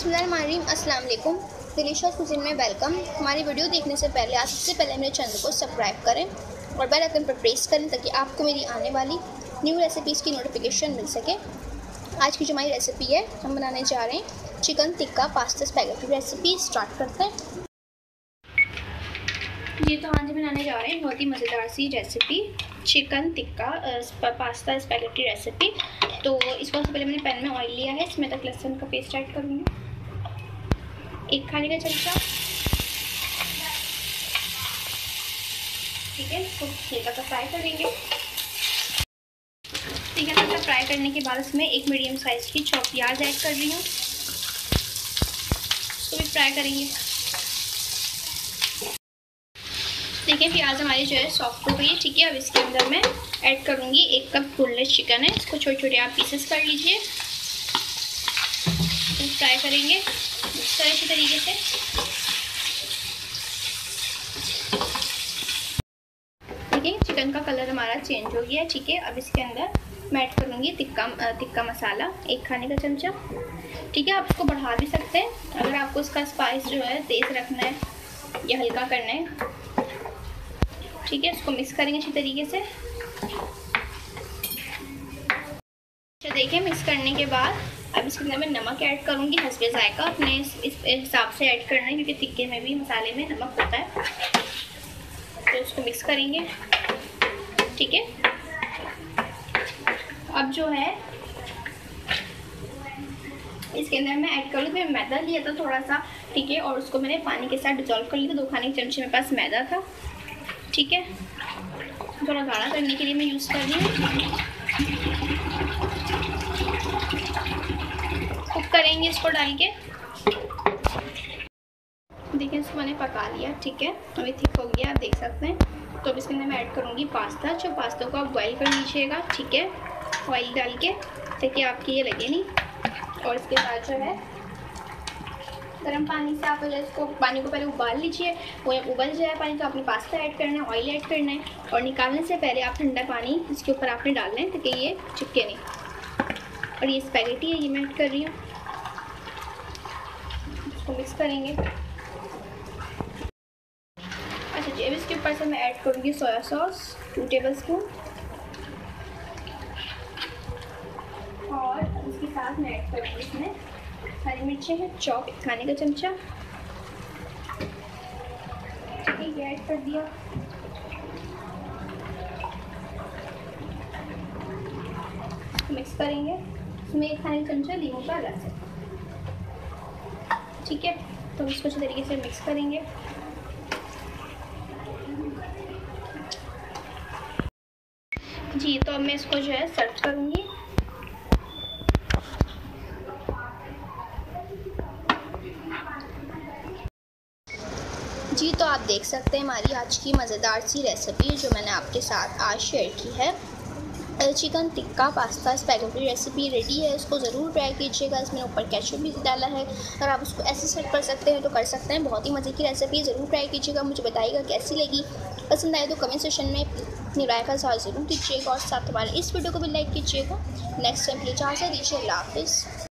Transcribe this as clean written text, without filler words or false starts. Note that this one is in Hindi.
बिस्मिल्लाहिर्रहमानिर्रहीम, अस्सलाम वालेकुम। डिलीशियस कुज़ीन में वेलकम। हमारी वीडियो देखने से पहले आप सबसे पहले मेरे चैनल को सब्सक्राइब करें और बेल आइकन पर प्रेस करें ताकि आपको मेरी आने वाली न्यू रेसिपीज़ की नोटिफिकेशन मिल सके। आज की जो हमारी रेसिपी है, हम बनाने जा रहे हैं chicken tikka pasta spaghetti. Recipe start करते हैं। ये तो आज बनाने जा रहे हैं बहुत ही मज़ेदार सी recipe chicken tikka pasta spaghetti recipe. तो इसको सबसे पहले मैंने पैन में ऑयल लिया है, इसमें तक लहसुन का पेस्ट ऐड करूँगी, 1 खाने का चमचा। ठीक है, इसको हल्का सा फ्राई करेंगे। ठीक है, हल्का फ्राई करने के बाद इसमें 1 मीडियम साइज़ की चॉप प्याज ऐड कर रही हूँ, इसको भी फ्राई करेंगे। देखिए प्याज हमारी जो है सॉफ्ट हो गई है। ठीक है, अब इसके अंदर मैं ऐड करूँगी 1 कप बोनलेस चिकन है, इसको छोटे छोटे आप पीसेस कर लीजिए। तो फ्राई करेंगे इस तरह के तरीके से। देखिए चिकन का कलर हमारा चेंज हो गया है। ठीक है, अब इसके अंदर मैं ऐड करूँगी टिक्का मसाला 1 खाने का चमचा। ठीक है, आप इसको बढ़ा भी सकते हैं अगर आपको इसका स्पाइस जो है तेज़ रखना है या हल्का करना है। ठीक है, इसको मिक्स करेंगे अच्छी तरीके से। अच्छा देखिए, मिक्स करने के बाद अब इसके अंदर मैं नमक ऐड करूँगी हस्बे जायका। अपने इस हिसाब से ऐड करना है क्योंकि टिक्के में भी मसाले में नमक होता है। तो इसको मिक्स करेंगे। ठीक है, अब जो है इसके अंदर मैं ऐड करूँगी, मैं मैदा लिया था थोड़ा सा। ठीक है, और उसको मैंने पानी के साथ डिजोल्व कर लिया था। 2 खाने के चमचे मेरे पास मैदा था। ठीक है, थोड़ा गाढ़ा करने के लिए मैं यूज़ कर रही हूँ। कुक करेंगे इसको डाल के। देखिए इसको मैंने पका लिया। ठीक है, अभी थिक हो गया, आप देख सकते हैं। तो अब इसके अंदर मैं ऐड करूँगी पास्ता। जो पास्ता को आप बॉईल कर लीजिएगा। ठीक है, ऑयल डाल के ताकि आपकी ये लगे नहीं। और इसके बाद जो है गर्म पानी से आप इसको पानी को पहले उबाल लीजिए। वो उबल जाए पानी तो आपने पास्ता ऐड करना है, ऑयल ऐड करना है। और निकालने से पहले आप ठंडा पानी इसके ऊपर आपने डालना है ताकि ये चिपके नहीं। और ये स्पैगेटी है, ये मैं ऐड कर रही हूँ, इसको मिक्स करेंगे। अच्छा जी, अब इसके ऊपर से मैं ऐड करूँगी सोया सॉस 2 टेबलस्पून। और इसके साथ मैं ऐड करूँगी इसमें हरी मिर्चें हैं चॉप 1 खाने का चमचा। ठीक है, ये ऐड कर दिया। मिक्स करेंगे। इसमें 1 खाने का चमचा नींबू का रस है। ठीक है, तो इसको अच्छे तरीके से मिक्स करेंगे। जी, तो अब मैं इसको जो है सर्व करूँगी। जी, तो आप देख सकते हैं हमारी आज की मज़ेदार सी रेसिपी जो मैंने आपके साथ आज शेयर की है। Chicken tikka pasta spaghetti recipe ready है, इसको ज़रूर ट्राई कीजिएगा। इसमें ऊपर केचप भी डाला है। अगर आप उसको ऐसे सर्व कर सकते हैं तो कर सकते हैं। बहुत ही मज़े की रेसिपी, ज़रूर ट्राई कीजिएगा। मुझे बताइएगा कैसी लगी। पसंद आए तो कमेंट सेक्शन में अपनी राय का इज़हार ज़रूर कीजिएगा और साथ हमारे इस वीडियो को भी लाइक कीजिएगा। नेक्स्ट टाइम के लिए इजाज़त दीजिए। अल्लाह हाफ़िज़।